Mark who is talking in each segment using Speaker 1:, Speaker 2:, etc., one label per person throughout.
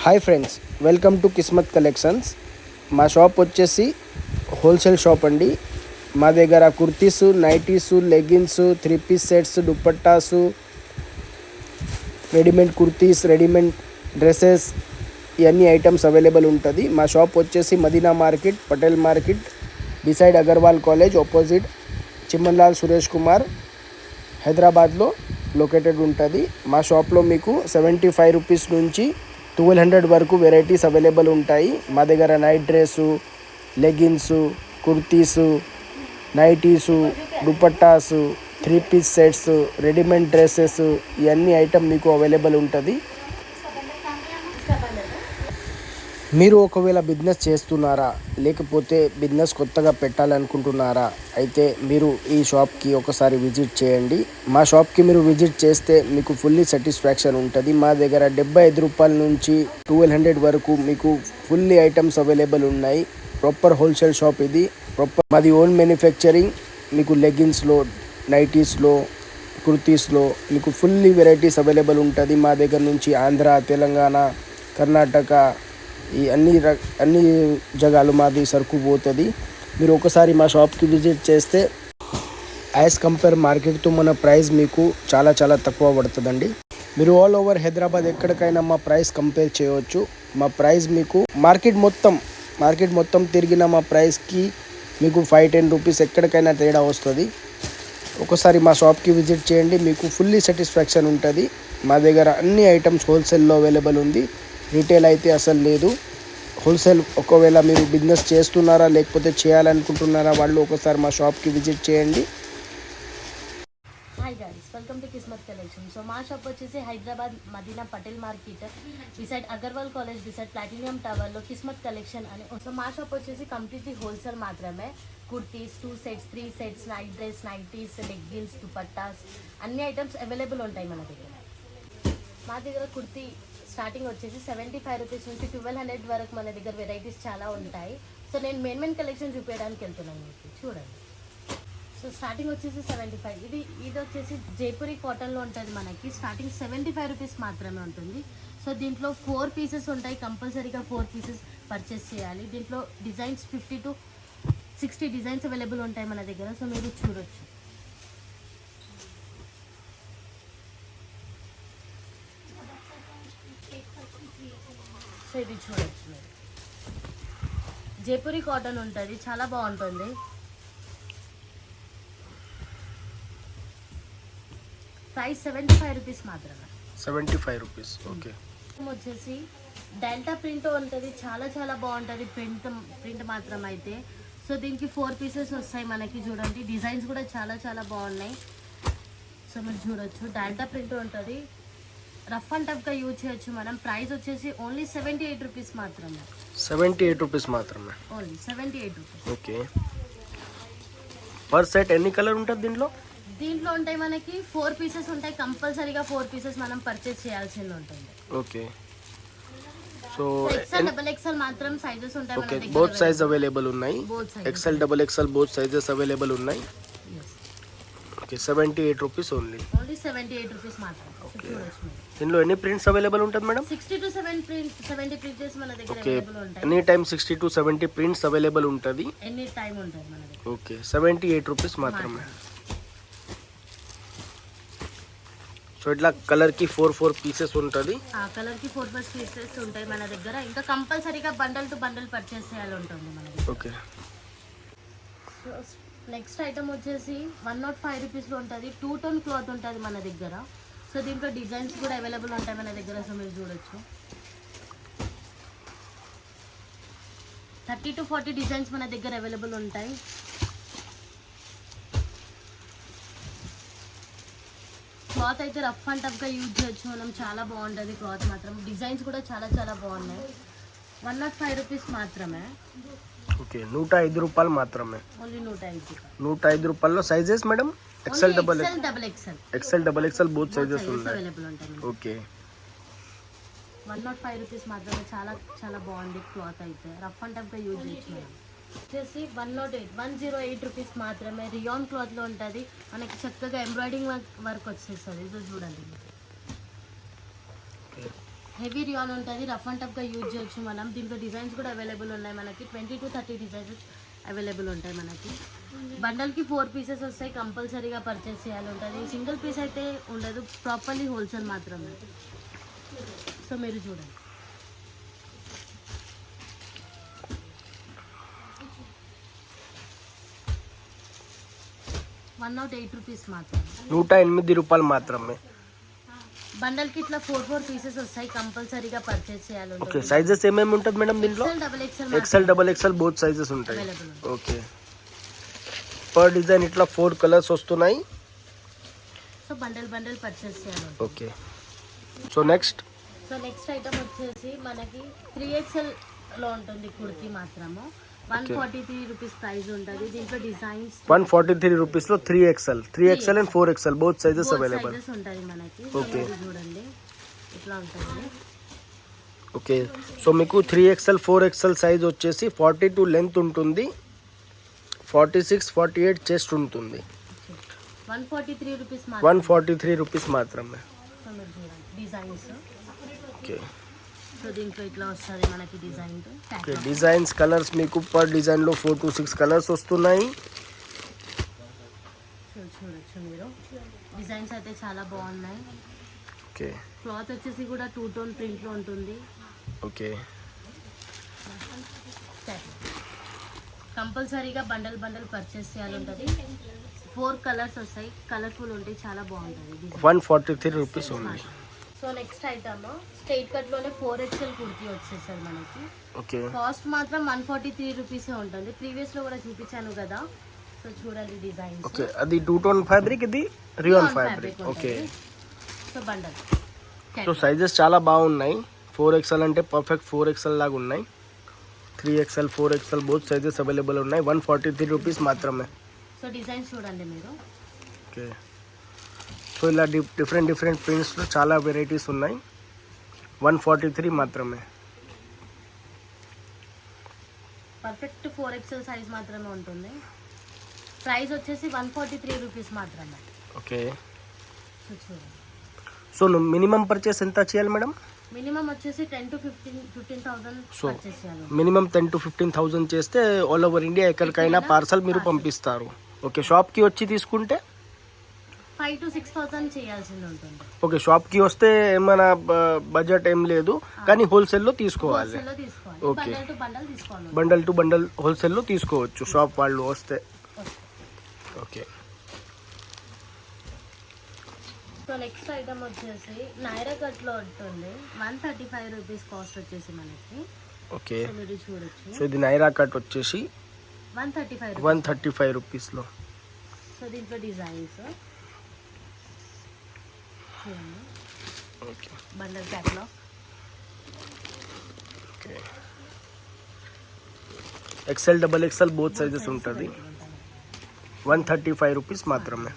Speaker 1: Hi friends, welcome to Kismat collections. మా shop వచ్చేసి wholesale shop అండి. మా దగ్గర kurtis, nighties, leggings, 3-piece sets, dupattas, readymade kurtis, readymade dresses, ఇవన్నీ ఐటమ్స్ అవైలబుల్ ఉంటుంది. మా షాప్ వచ్చేసి Madina market, Patel market, beside Agarwal college opposite, Chimmanlal Suresh Kumar, హైదరాబాద్లో లొకేటెడ్ ఉంటుంది. మా షాప్లో మీకు 75 రూపీస్ నుంచి 1200 వరకు వెరైటీస్ అవైలబుల్ ఉంటాయి. మా దగ్గర night dress, leggings, kurtis, nighties, dupattas, 3-piece sets, readymade dresses, ఇవన్నీ ఐటమ్ మీకు అవైలబుల్ ఉంటుంది. మీరు ఒకవేళ బిజినెస్ చేస్తున్నారా, లేకపోతే బిజినెస్ కొత్తగా పెట్టాలనుకుంటున్నారా, అయితే మీరు ఈ షాప్కి ఒకసారి విజిట్ చేయండి. మా షాప్కి మీరు విజిట్ చేస్తే మీకు ఫుల్లీ సాటిస్ఫాక్షన్ ఉంటుంది. మా దగ్గర 75 రూపాయల నుంచి 1200 వరకు మీకు ఫుల్లీ ఐటమ్స్ అవైలబుల్ ఉన్నాయి. ప్రాపర్ హోల్సేల్ షాప్ ఇది. మాది ఓన్ మ్యానుఫ్యాక్చరింగ్. మీకు లెగిన్స్లో, నైటీస్లో, కుర్తీస్లో మీకు ఫుల్లీ వెరైటీస్ అవైలబుల్ ఉంటుంది. మా దగ్గర నుంచి ఆంధ్ర, తెలంగాణ, కర్ణాటక, ఈ అన్ని జగాలు మాది సరుకు పోతుంది. మీరు ఒకసారి మా షాప్కి విజిట్ చేస్తే యాజ్ కంపేర్ మార్కెట్తో మన ప్రైస్ మీకు చాలా తక్కువ పడుతుందండి. మీరు ఆల్ ఓవర్ హైదరాబాద్ ఎక్కడికైనా మా ప్రైస్ కంపేర్ చేయవచ్చు. మా ప్రైస్ మీకు మార్కెట్ మొత్తం తిరిగిన మా ప్రైస్కి మీకు 5-10 రూపీస్ ఎక్కడికైనా తేడా వస్తుంది. ఒకసారి మా షాప్కి విజిట్ చేయండి, మీకు ఫుల్లీ సాటిస్ఫాక్షన్ ఉంటుంది. మా దగ్గర అన్ని ఐటమ్స్ హోల్సేల్లో అవైలబుల్ ఉంది. రీటైల్ అయితే అసలు లేదు. హోల్సేల్ ఒకవేళ మీరు బిజినెస్ చేస్తున్నారా, లేకపోతే చేయాలనుకుంటున్నారా, వాళ్ళు ఒకసారి మా షాప్కి విజిట్ చేయండి.
Speaker 2: Hi guys, welcome to Kismat collection. So మా షాప్ వచ్చేసి Hyderabad Madina Patel market beside Agarwal college beside platinum టవర్లో కిస్మత్ కలెక్షన్ అని. సో మా షాప్ వచ్చేసి కంప్లీట్లీ హోల్సేల్ మాత్రమే. Kurtis, 2 sets, 3 sets, night dress, nighties, leggings, dupattas, అన్ని ఐటమ్స్ అవైలబుల్ ఉంటాయి మన దగ్గర. మా దగ్గర కుర్తీ స్టార్టింగ్ వచ్చేసి 75 రూపీస్ నుంచి 1200 వరకు మన దగ్గర వెరైటీస్ చాలా ఉంటాయి. సో నేను మెయిన్ కలెక్షన్ చూపించడానికి వెళ్తున్నాను, మీకు చూడండి. సో స్టార్టింగ్ వచ్చేసి 75. ఇది వచ్చేసి జైపూరి కాటన్లో ఉంటుంది. మనకి స్టార్టింగ్ 75 రూపీస్ మాత్రమే ఉంటుంది. సో దీంట్లో 4 పీసెస్ ఉంటాయి. కంపల్సరీగా 4 పీసెస్ పర్చేస్ చేయాలి. దీంట్లో డిజైన్స్ 50 to 60 డిజైన్స్ అవైలబుల్ ఉంటాయి మన దగ్గర. సో మీరు చూడొచ్చు. సో ఇది చూడొచ్చు మీరు. జైపూరి కాటన్ ఉంటుంది, చాలా బాగుంటుంది. ప్రైస్ 75 రూపీస్ మాత్రమే.
Speaker 1: 75 రూపీస్. ఓకే.
Speaker 2: వచ్చేసి డెల్టా ప్రింట్ ఉంటుంది, చాలా బాగుంటుంది ప్రింట్ మాత్రం అయితే. సో దీనికి 4 పీసెస్ వస్తాయి మనకి. చూడండి, డిజైన్స్ కూడా చాలా బాగున్నాయి. సో మీరు చూడొచ్చు, డెల్టా ప్రింట్ ఉంటుంది. రఫ్ అండ్ టఫ్గా యూజ్ చేయొచ్చు మనం. ప్రైస్ వచ్చేసి ఓన్లీ 78 రూపీస్ మాత్రమే.
Speaker 1: 78 రూపీస్ మాత్రమే.
Speaker 2: Only 78 rupees.
Speaker 1: Okay. Per set ఎన్ని కలర్ ఉంటుంది
Speaker 2: దీంట్లో ఉంటాయి మనకి 4 పీసెస్ ఉంటాయి. కంపల్సరీగా 4 పీసెస్ మనం పర్చేస్ చేయాల్సింది ఉంటుంది.
Speaker 1: Okay. So
Speaker 2: XL, double XL మాత్రం సైజెస్ ఉంటాయి మన దగ్గర.
Speaker 1: బోత్ సైజ్ అవైలబుల్ ఉన్నాయి. XL, double XL both sizes available ఉన్నాయి. ఓకే. 78 రూపీస్ ఓన్లీ
Speaker 2: 78 రూపీస్ మాత్రం.
Speaker 1: దీనిలో ఎన్ని ప్రింట్స్ అవైలబుల్ ఉంటుంది మేడం?
Speaker 2: 60 to 70 ప్రింట్స్ మన దగ్గర అవైలబుల్ ఉంటాయి.
Speaker 1: Any time 60 to 70 prints available ఉంటుంది.
Speaker 2: ఎనీ టైం ఉంటుంది మన దగ్గర.
Speaker 1: ఓకే. 78 రూపీస్ మాత్రమే. సో ఇట్లా కలర్కి 4 పీసెస్ ఉంటుంది.
Speaker 2: కలర్కి 4 పీసెస్ ఉంటాయి మన దగ్గర. ఇంకా కంపల్సరీగా బండల్ టు బండల్ పర్చేస్ చేయాలి ఉంటుంది మన దగ్గర.
Speaker 1: ఓకే.
Speaker 2: సో నెక్స్ట్ ఐటమ్ వచ్చేసి 105 రూపీస్లో ఉంటుంది. 2 టోన్ క్లాత్ ఉంటుంది మన దగ్గర. సో దీంట్లో డిజైన్స్ కూడా అవైలబుల్ ఉంటాయి మన దగ్గర. సో మీరు చూడొచ్చు, 30 to 40 డిజైన్స్ మన దగ్గర అవైలబుల్ ఉంటాయి. క్లాత్ అయితే రఫ్ అండ్ టఫ్గా యూజ్ చేయొచ్చు మనం. చాలా బాగుంటుంది క్లాత్ మాత్రం. డిజైన్స్ కూడా చాలా బాగున్నాయి. 105 రూపీస్ మాత్రమే.
Speaker 1: ఓకే. 105 రూపాయలు మాత్రమే.
Speaker 2: ఓన్లీ
Speaker 1: 105 రూపాయల్లో sizes madam? XL, double XL both sizes
Speaker 2: available ఉంటాయి.
Speaker 1: ఓకే.
Speaker 2: 105 రూపీస్ మాత్రమే. చాలా బాగుంది క్లాత్ అయితే. రఫ్ అండ్ టఫ్గా యూజ్ చేయొచ్చు. వచ్చేసి 108 రూపీస్ మాత్రమే. రియాన్ క్లాత్లో ఉంటుంది. మనకి చక్కగా ఎంబ్రాయిడింగ్ వర్క్ వచ్చేస్తుంది. ఇది చూడండి. హెవీ రియాన్ ఉంటుంది, రఫ్ అండ్ టఫ్గా యూజ్ చేయొచ్చు మనం. దీంట్లో డిజైన్స్ కూడా అవైలబుల్ ఉన్నాయి మనకి. 20 to 30 డిజైన్స్ అవైలబుల్ ఉంటాయి మనకి. బండల్కి 4 పీసెస్ వస్తాయి, కంపల్సరీగా పర్చేస్ చేయాలి ఉంటుంది. సింగిల్ పీస్ అయితే ఉండదు, ప్రాపర్లీ హోల్సేల్ మాత్రమే. సో మీరు చూడండి. ₹108 మాత్రమే.
Speaker 1: 108 రూపాయలు మాత్రమే.
Speaker 2: బండల్కి ఇట్లా 4 పీసెస్ వస్తాయి, కంపల్సరీగా పర్చేస్ చేయాలి.
Speaker 1: ఓకే, సైజెస్ ఏమేమి ఉంటుంది మేడం దీంట్లో? XL double XL both sizes ఉంటాయి. ఓకే, పర్ డిజైన్ ఇట్లా 4 కలర్స్ వస్తున్నాయి.
Speaker 2: సో బండల్ పర్చేస్ చేయాలి.
Speaker 1: ఓకే, సో నెక్స్ట్
Speaker 2: ఐటమ్ వచ్చేసి మనకి 3XL లో ఉంటుంది కుర్తీ మాత్రము. ₹143 ప్రైస్ ఉంటుంది. దీంట్లో డిజైన్స్
Speaker 1: 143 రూపీస్ లో 3XL and 4XL both sizes available
Speaker 2: ఉంటాయి మనకి.
Speaker 1: ఓకే,
Speaker 2: చూడండి ఇట్లా ఉంటుంది.
Speaker 1: ఓకే, సో మీకు 3XL 4XL సైజ్ వచ్చేసి 42 లెంత్ ఉంటుంది, 46 48 చెస్ట్ ఉంటుంది.
Speaker 2: ₹143
Speaker 1: రూపీస్ మాత్రమే.
Speaker 2: సో మీరు చూడండి డిజైన్స్.
Speaker 1: ఓకే,
Speaker 2: సో దీంట్లో ఇట్లా వస్తుంది మనకి డిజైన్.
Speaker 1: ఓకే, డిజైన్స్ కలర్స్ మీకు పర్ డిజైన్ లో 4 to 6 కలర్స్ వస్తున్నాయి.
Speaker 2: చూడొచ్చు మీరు, డిజైన్స్ అయితే చాలా బాగున్నాయి.
Speaker 1: ఓకే,
Speaker 2: క్లాత్ వచ్చేసి కూడా 2 టోన్ ప్రింట్ లో ఉంటుంది.
Speaker 1: ఓకే,
Speaker 2: కంపల్సరీగా బండల్ పర్చేస్ చేయాలి ఉంటుంది. 4 కలర్స్ వస్తాయి, కలర్ఫుల్ ఉంటాయి, చాలా బాగుంటుంది.
Speaker 1: 143 rupees only.
Speaker 2: So next item straight cut లోనే 4XL కుర్తీ వచ్చేసారు మనకి.
Speaker 1: ఓకే,
Speaker 2: కాస్ట్ మాత్రం ₹143 ఉంటుంది. ప్రీవియస్ లో కూడా చూపించాను కదా. సో చూడండి డిజైన్స్.
Speaker 1: ఓకే, అది 2 టోన్ ఫ్యాబ్రిక్, ఇది rayon fabric. Okay,
Speaker 2: so bundle
Speaker 1: so sizes చాలా బాగున్నాయి. 4XL అంటే పర్ఫెక్ట్ 4XL లాగా ఉన్నాయి. 3XL 4XL both sizes available ఉన్నాయి. 143 రూపీస్ మాత్రమే.
Speaker 2: సో డిజైన్స్ చూడండి మీరు.
Speaker 1: ఓకే, సో ఇలా డిఫరెంట్ ప్రింట్స్లో చాలా వెరైటీస్ ఉన్నాయి. 143 మాత్రమే.
Speaker 2: పర్ఫెక్ట్ 4XL సైజ్ మాత్రమే ఉంటుంది. ప్రైస్ వచ్చేసి ₹143 మాత్రమే.
Speaker 1: ఓకే,
Speaker 2: సో చూడండి.
Speaker 1: సో మినిమం పర్చేస్ ఎంత చేయాలి మేడం?
Speaker 2: మినిమం వచ్చేసి 10 to 15,000
Speaker 1: సో
Speaker 2: పర్చేస్ చేయాలి.
Speaker 1: మినిమం 10 to 15,000 చేస్తే ఆల్ ఓవర్ ఇండియా ఎక్కడికైనా పార్సల్ మీరు పంపిస్తారు. ఓకే, షాప్కి వచ్చి తీసుకుంటే
Speaker 2: 5 to 6,000 చేయాల్సింది ఉంటుంది.
Speaker 1: ఓకే, షాప్కి వస్తే ఏమైనా బడ్జెట్ ఏం లేదు, కానీ హోల్సేల్లో తీసుకోవాలి.
Speaker 2: హోల్సేల్లో తీసుకోవాలి.
Speaker 1: ఓకే,
Speaker 2: బండల్ టు బండల్ తీసుకోవాలి.
Speaker 1: బండల్ టు బండల్ హోల్సేల్లో తీసుకోవచ్చు షాప్ వాళ్ళు వస్తే. ఓకే,
Speaker 2: సో నెక్స్ట్ ఐటమ్ వచ్చేసి నైరా కట్ లో ఉంటుంది. ₹135 కాస్ట్ వచ్చేసి మనకి.
Speaker 1: ఓకే,
Speaker 2: సో మీరు చూడొచ్చు.
Speaker 1: సో ఇది నైరా కట్ వచ్చేసి
Speaker 2: 135
Speaker 1: రూపీస్లో.
Speaker 2: సో దీంట్లో డిజైన్స్ చూడండి.
Speaker 1: Okay,
Speaker 2: bundle catalogue.
Speaker 1: Okay, XL double XL both sizes ఉంటుంది. 135 రూపీస్ మాత్రమే.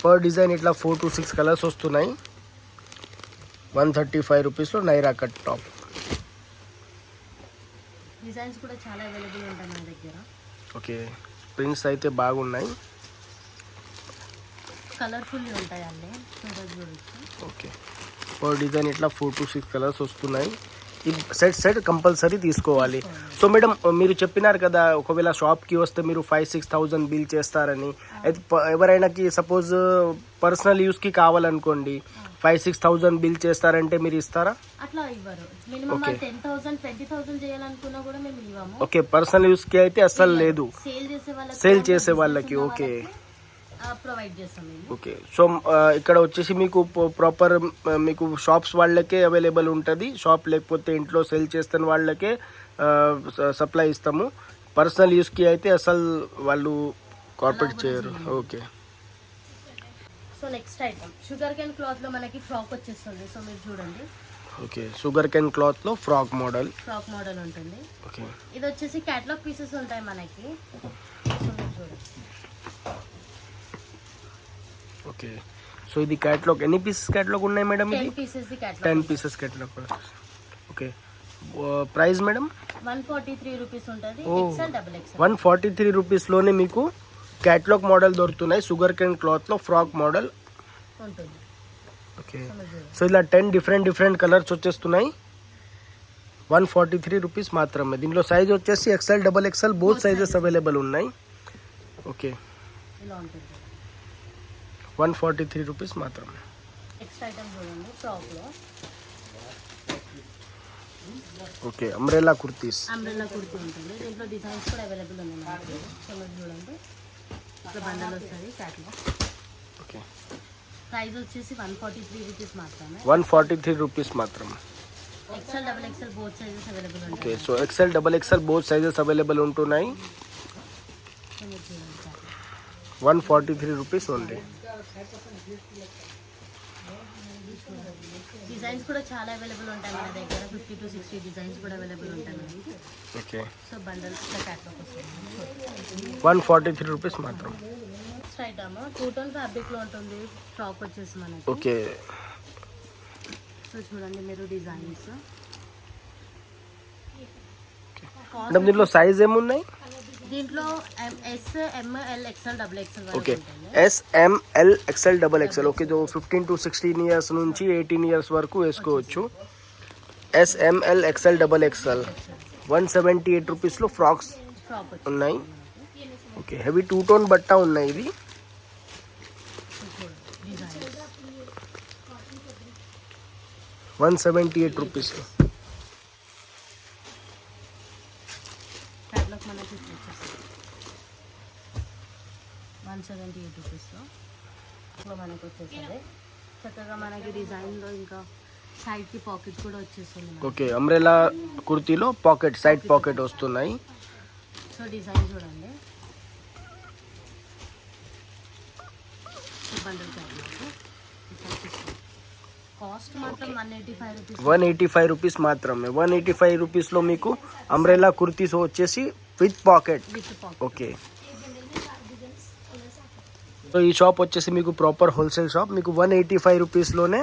Speaker 1: పర్ డిజైన్ ఇట్లా 4 to 6 కలర్స్ వస్తున్నాయి. 135 రూపీస్లో నైరా కట్ టాప్.
Speaker 2: డిజైన్స్ కూడా చాలా అవైలబుల్ ఉంటాయి మన దగ్గర.
Speaker 1: ఓకే, ప్రింట్స్ అయితే బాగున్నాయి,
Speaker 2: కలర్ఫుల్ ఉంటాయి అన్నీ. చూడొచ్చు.
Speaker 1: ఓకే, పర్ డిజైన్ ఇట్లా 4 to 6 కలర్స్ వస్తున్నాయి. ఈ సెట్ కంపల్సరీ తీసుకోవాలి. సో మేడం, మీరు చెప్పినారు కదా ఒకవేళ షాప్కి వస్తే మీరు 5-6,000 బిల్ చేస్తారని. అయితే ఎవరైనాకి సపోజ్ పర్సనల్ యూస్కి కావాలనుకోండి, 5-6,000 బిల్ చేస్తారంటే మీరు ఇస్తారా?
Speaker 2: అట్లా ఇవ్వరు. మినిమం 10,000 20,000 చేయాలనుకున్నా కూడా మేము ఇవ్వము.
Speaker 1: ఓకే, పర్సనల్ యూస్కి అయితే అస్సలు లేదు, సేల్ చేసే వాళ్ళకి. ఓకే,
Speaker 2: ప్రొవైడ్ చేస్తాం మేము.
Speaker 1: ఓకే, సో ఇక్కడ వచ్చేసి మీకు ప్రాపర్ మీకు షాప్స్ వాళ్ళకే అవైలబుల్ ఉంటుంది. షాప్ లేకపోతే ఇంట్లో సేల్ చేస్తున్న వాళ్ళకే సప్లై ఇస్తాము. పర్సనల్ యూస్కి అయితే అసలు వాళ్ళు కార్పొరేట్ చేయరు. Okay,
Speaker 2: so next item sugar cane cloth లో మనకి ఫ్రాక్ వచ్చేస్తుంది. సో మీరు చూడండి.
Speaker 1: ఓకే, షుగర్ కేన్ క్లాత్ లో ఫ్రాక్ మోడల్
Speaker 2: ఉంటుంది.
Speaker 1: ఓకే,
Speaker 2: ఇది వచ్చేసి క్యాటలాగ్ పీసెస్ ఉంటాయి మనకి. సో మీరు చూడండి.
Speaker 1: ఓకే, సో ఇది క్యాటలాగ్ ఎన్ని పీసెస్ క్యాటలాగ్ ఉన్నాయి మేడం? ఇది 10 pieces catalogue. Okay, price madam?
Speaker 2: ₹143 ఉంటుంది. XL డబుల్ XL
Speaker 1: 143 రూపీస్లోనే మీకు క్యాటలాగ్ మోడల్ దొరుకుతున్నాయి. షుగర్ కేన్ క్లాత్లో ఫ్రాక్ మోడల్
Speaker 2: ఉంటుంది.
Speaker 1: ఓకే
Speaker 2: సో మీరు చూడండి.
Speaker 1: సో ఇలా 10 డిఫరెంట్ కలర్స్ వచ్చేస్తున్నాయి. 143 రూపీస్ మాత్రమే. దీనిలో సైజ్ వచ్చేసి XL double XL both sizes available ఉన్నాయి. ఓకే
Speaker 2: ఇలా ఉంటుంది.
Speaker 1: 143 రూపీస్ మాత్రమే.
Speaker 2: నెక్స్ట్ ఐటమ్ చూడండి, ఫ్రాక్లో
Speaker 1: okay umbrella kurtis.
Speaker 2: Umbrella kurti ఉంటుంది. దీంట్లో డిజైన్స్ కూడా అవైలబుల్ ఉన్నాయి మనకి. సో మీరు చూడండి, ఇట్లా బండల్ వస్తుంది క్యాట్లో.
Speaker 1: ఓకే
Speaker 2: ప్రైస్ వచ్చేసి 143 రూపీస్ మాత్రమే.
Speaker 1: 143 రూపీస్ మాత్రమే.
Speaker 2: XL double XL both sizes available
Speaker 1: okay
Speaker 2: ఉంటాయి.
Speaker 1: So XL double XL both sizes available ఉంటున్నాయి.
Speaker 2: సో మీరు చూడండి క్యాట్లో.
Speaker 1: 143 రూపీస్ ఓన్లీ.
Speaker 2: డిజైన్స్ కూడా చాలా అవైలబుల్ ఉంటాయి మన దగ్గర. 50 to 60 డిజైన్స్ కూడా అవైలబుల్ ఉంటాయి మనకి.
Speaker 1: ఓకే
Speaker 2: సో బండల్ ఇట్లా క్యాట్లాగ్ వస్తుంది.
Speaker 1: 143 రూపీస్ మాత్రం.
Speaker 2: నెక్స్ట్ ఐటమ్ 2 టోన్ ఫ్యాబ్రిక్లో ఉంటుంది. ఫ్రాక్ వచ్చేసి మనకి.
Speaker 1: ఓకే
Speaker 2: సో చూడండి మీరు డిజైన్స్.
Speaker 1: మేడం దీంట్లో సైజ్ ఏమున్నాయి?
Speaker 2: దీంట్లో S, M, L, XL, double XL
Speaker 1: okay
Speaker 2: వరకు ఉంటుంది.
Speaker 1: SML XL double XL. Okay 15 to 16 years నుంచి 18 ఇయర్స్ వరకు వేసుకోవచ్చు. SML XL డబల్ ఎక్స్ఎల్ 178 రూపీస్లో ఫ్రాక్స్
Speaker 2: ఫ్రాక్ వచ్చి
Speaker 1: ఉన్నాయి. ఓకే హెవీ 2 టోన్ బట్ట ఉన్నాయి ఇది.
Speaker 2: Designs
Speaker 1: 178 rupees.
Speaker 2: క్యాట్లాగ్ మనకి ఇట్లా వచ్చేస్తుంది 178 రూపీస్లో. ఇట్లా మనకి వచ్చేస్తుంది చక్కగా. మనకి డిజైన్లో ఇంకా సైడ్కి పాకెట్ కూడా వచ్చేస్తుంది మనకి.
Speaker 1: ఓకే అంబ్రెలా కుర్తీలో పాకెట్ సైడ్ పాకెట్ వస్తున్నాయి.
Speaker 2: సో డిజైన్ చూడండి. సో బండల్ క్యాట్లాగ్ ఇట్లా వచ్చేస్తుంది. కాస్ట్ మాత్రం 185 రూపీస్.
Speaker 1: 185 రూపీస్ మాత్రమే. 185 రూపీస్లో మీకు అంబ్రెలా కుర్తీస్ వచ్చేసి with pocket.
Speaker 2: With pocket.
Speaker 1: Okay so ఈ షాప్ వచ్చేసి మీకు ప్రాపర్ హోల్సేల్ షాప్. మీకు 185 రూపీస్లోనే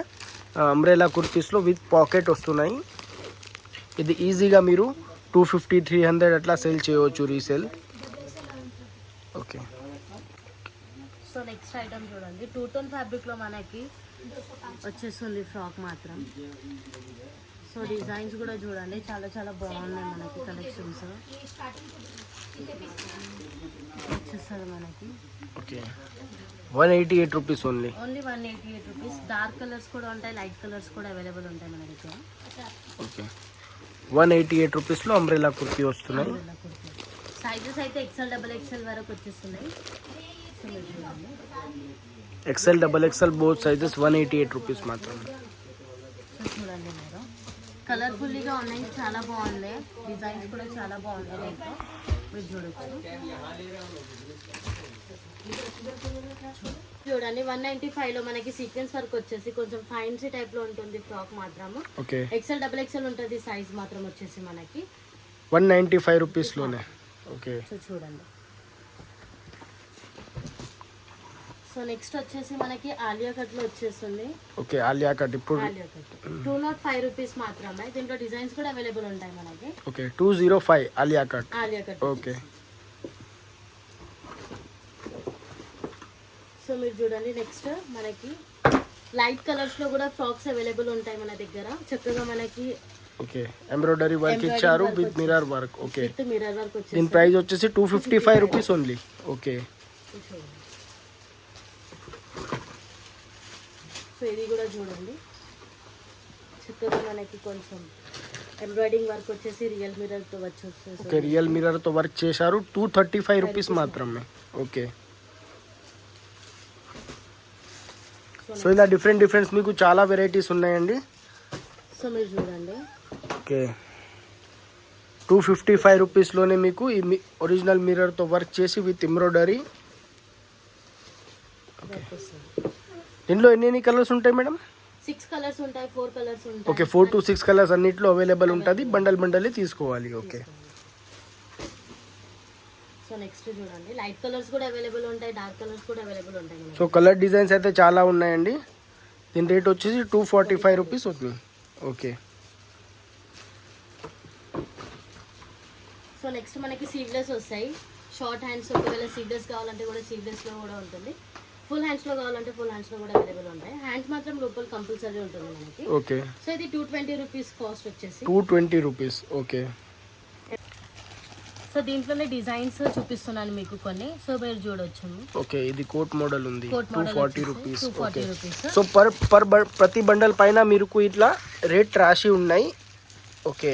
Speaker 1: అంబ్రెలా కుర్తీస్లో విత్ పాకెట్ వస్తున్నాయి. ఇది ఈజీగా మీరు 250, 300 అట్లా సేల్ చేయవచ్చు resale. Okay
Speaker 2: so next item చూడండి, 2 టోన్ ఫ్యాబ్రిక్లో మనకి వచ్చేస్తుంది ఫ్రాక్ మాత్రం. సో డిజైన్స్ కూడా చూడండి చాలా చాలా బాగున్నాయి మనకి. కలెక్షన్స్ వచ్చేస్తుంది మనకి.
Speaker 1: Okay 188 rupees only.
Speaker 2: Only 188 rupees. Dark colours కూడా ఉంటాయి, లైట్ కలర్స్ కూడా అవైలబుల్ ఉంటాయి మన దగ్గర.
Speaker 1: ఓకే 188 రూపీస్లో అంబ్రెలా కుర్తీ వస్తున్నాయి.
Speaker 2: సైజెస్ అయితే ఎక్స్ఎల్ డబుల్ ఎక్స్ఎల్ వరకు వచ్చేస్తున్నాయి. సో మీరు చూడండి.
Speaker 1: XL double XL both sizes 188 rupees మాత్రమే.
Speaker 2: సో చూడండి మీరు కలర్ఫుల్గా ఉన్నాయి, చాలా బాగుంది. డిజైన్స్ కూడా చాలా బాగుంది దీంట్లో మీరు చూడొచ్చు. చూడండి 195లో మనకి సీక్వెన్స్ వర్క్ వచ్చేసి కొంచెం ఫ్యాన్సీ టైప్లో ఉంటుంది ఫ్రాక్ మాత్రము.
Speaker 1: ఓకే
Speaker 2: ఎక్స్ఎల్ డబుల్ ఎక్స్ఎల్ ఉంటుంది. సైజ్ మాత్రం వచ్చేసి మనకి
Speaker 1: 195 రూపీస్లోనే. ఓకే
Speaker 2: సో చూడండి. సో నెక్స్ట్ వచ్చేసి మనకి ఆలియా కట్లో వచ్చేస్తుంది.
Speaker 1: ఓకే ఆలియా కట్ ఇప్పుడు
Speaker 2: ఆలియా కట్ 205 రూపీస్ మాత్రమే. దీంట్లో డిజైన్స్ కూడా అవైలబుల్ ఉంటాయి మనకి.
Speaker 1: Okay 205 Alia cut.
Speaker 2: Alia cut.
Speaker 1: Okay
Speaker 2: so మీరు చూడండి నెక్స్ట్ మనకి లైట్ కలర్స్ లో కూడా ఫ్రాక్స్ అవైలబుల్ ఉంటాయి మన దగ్గర. చక్కగా మనకి
Speaker 1: ఓకే ఎంబ్రాయిడరీ వర్క్ ఇచ్చారు with mirror work. Okay
Speaker 2: with mirror work వచ్చేసి
Speaker 1: దీని ప్రైస్ వచ్చేసి 255 రూపీస్ ఓన్లీ. ఓకే
Speaker 2: సో ఇది కూడా చూడండి చక్కగా మనకి కొంచెం ఎంబ్రాయిడింగ్ వర్క్ వచ్చేసి రియల్ మిర్రర్ తో వచ్చేసి.
Speaker 1: ఓకే రియల్ మిర్రర్ తో వర్క్ చేశారు. 235 రూపీస్ మాత్రమే. ఓకే సో ఇలా డిఫరెంట్ మీకు చాలా వెరైటీస్ ఉన్నాయండి.
Speaker 2: సో మీరు చూడండి
Speaker 1: ఓకే 255 రూపీస్లోనే మీకు ఈ ఒరిజినల్ మిర్రర్తో వర్క్ చేసి విత్ ఎంబ్రాయిడరీ.
Speaker 2: వర్క్ వస్తుంది.
Speaker 1: దీనిలో ఎన్ని కలర్స్ ఉంటాయి మేడం?
Speaker 2: 6 కలర్స్ ఉంటాయి, 4 కలర్స్ ఉంటాయి.
Speaker 1: ఓకే 4 to 6 కలర్స్ అన్నిట్లో అవైలబుల్ ఉంటుంది. బండల్ తీసుకోవాలి. ఓకే
Speaker 2: సో నెక్స్ట్ చూడండి లైట్ కలర్స్ కూడా అవైలబుల్ ఉంటాయి, డార్క్ కలర్స్ కూడా అవైలబుల్ ఉంటాయి.
Speaker 1: సో కలర్ డిజైన్స్ అయితే చాలా ఉన్నాయండి. దీని రేట్ వచ్చేసి 245 రూపీస్ అవుతుంది. ఓకే
Speaker 2: సో నెక్స్ట్ మనకి సీవ్లెస్ వస్తాయి. షార్ట్ హ్యాండ్స్ ఒకవేళ సీవ్లెస్ కావాలంటే కూడా సీవ్లెస్లో కూడా ఉంటుంది. ఫుల్ హ్యాండ్స్లో కావాలంటే ఫుల్ హ్యాండ్స్లో కూడా అవైలబుల్ ఉంటాయి. హ్యాండ్స్ మాత్రం లోపల కంపల్సరీ ఉంటుంది మనకి.
Speaker 1: ఓకే.
Speaker 2: సో ఇది 220 రూపీస్ కాస్ట్ వచ్చేసి.
Speaker 1: 220 రూపీస్. ఓకే.
Speaker 2: సో దీంట్లోనే డిజైన్స్ చూపిస్తున్నాను మీకు కొన్ని. సో మీరు చూడొచ్చు.
Speaker 1: ఓకే, ఇది కోట్ మోడల్ ఉంది.
Speaker 2: Coat model
Speaker 1: 240 rupees.
Speaker 2: 240 rupees.
Speaker 1: So ప్రతి బండల్ పైన మీకు ఇట్లా రేట్ రాసి ఉన్నాయి. ఓకే.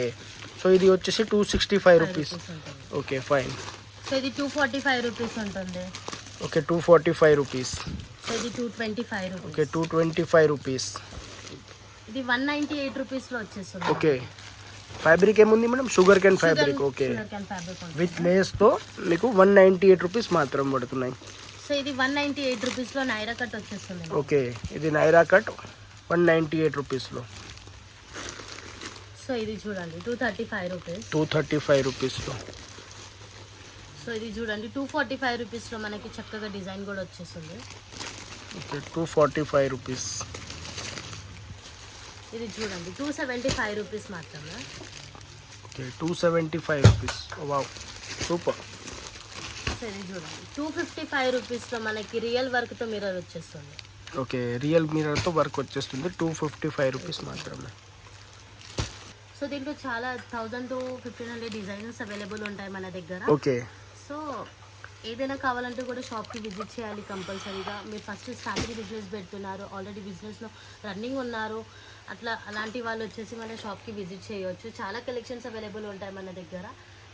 Speaker 1: సో ఇది వచ్చేసి 265 రూపీస్. Okay fine.
Speaker 2: సో ఇది 245 రూపీస్ ఉంటుంది.
Speaker 1: Okay 245 rupees.
Speaker 2: సో ఇది 225 రూపీస్.
Speaker 1: Okay 225 rupees.
Speaker 2: ఇది 198 రూపీస్లో వచ్చేస్తుంది.
Speaker 1: ఓకే. ఫ్యాబ్రిక్ ఏముంది madam? Sugar can fabric. Okay. With లేస్తో మీకు 198 రూపీస్ మాత్రం పడుతున్నాయి.
Speaker 2: సో ఇది 198 రూపీస్లో నైరా కట్ వచ్చేస్తుంది.
Speaker 1: ఓకే, ఇది నైరా కట్ 198 రూపీస్లో.
Speaker 2: సో ఇది చూడండి 235 రూపీస్.
Speaker 1: 235 రూపీస్లో.
Speaker 2: సో ఇది చూడండి 245 రూపీస్లో మనకి చక్కగా డిజైన్ కూడా వచ్చేస్తుంది.
Speaker 1: Okay 245 rupees.
Speaker 2: ఇది చూడండి 275 రూపీస్ మాత్రమే.
Speaker 1: Okay 275 rupees. Wow super.
Speaker 2: So ఇది చూడండి 255 రూపీస్లో మనకి రియల్ వర్క్తో మిర్రర్ వచ్చేస్తుంది.
Speaker 1: ఓకే, రియల్ మిర్రర్తో వర్క్ వచ్చేస్తుంది. 255 రూపీస్ మాత్రమే.
Speaker 2: సో దీంట్లో చాలా 1000 to 1500 డిజైన్స్ అవైలబుల్ ఉంటాయి మన దగ్గర.
Speaker 1: ఓకే.
Speaker 2: సో ఏదైనా కావాలంటే కూడా షాప్కి విజిట్ చేయాలి కంపల్సరీగా. మీరు ఫస్ట్ స్టార్టింగ్ బిజినెస్ పెడుతున్నారు, ఆల్రెడీ బిజినెస్లో రన్నింగ్ ఉన్నారు, అలాంటి వాళ్ళు వచ్చేసి మన షాప్కి విజిట్ చేయవచ్చు. చాలా కలెక్షన్స్ అవైలబుల్ ఉంటాయి మన దగ్గర.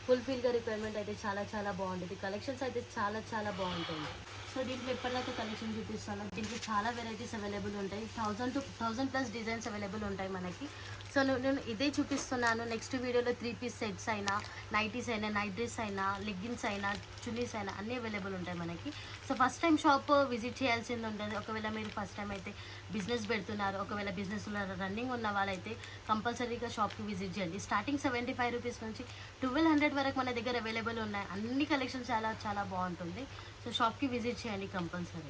Speaker 2: ఫుల్ఫిల్గా రిక్వైర్మెంట్ అయితే చాలా చాలా బాగుంటుంది. కలెక్షన్స్ అయితే చాలా చాలా బాగుంటుంది. సో దీంట్లో ఎప్పటిదాకా కలెక్షన్ చూపిస్తాను. దీంట్లో చాలా వెరైటీస్ అవైలబుల్ ఉంటాయి. 1000+ డిజైన్స్ అవైలబుల్ ఉంటాయి మనకి. సో నేను ఇదే చూపిస్తున్నాను. నెక్స్ట్ వీడియోలో 3 పీస్ సెట్స్ అయినా, నైటీస్ అయినా, నైట్ డ్రెస్ అయినా, లెగ్గిన్స్ అయినా, చున్నీస్ అయినా అన్నీ అవైలబుల్ ఉంటాయి మనకి. So first time shop visit చేయాల్సింది ఉంటుంది. ఒకవేళ మీరు ఫస్ట్ టైం అయితే బిజినెస్ పెడుతున్నారు, ఒకవేళ బిజినెస్లో రన్నింగ్ ఉన్న వాళ్ళైతే కంపల్సరీగా షాప్కి విజిట్ చేయండి. స్టార్టింగ్ 75 రూపీస్ నుంచి 1200 వరకు మన దగ్గర అవైలబుల్ ఉన్నాయి. అన్ని కలెక్షన్స్ చాలా చాలా బాగుంటుంది. సో షాప్కి విజిట్ చేయండి కంపల్సరీ.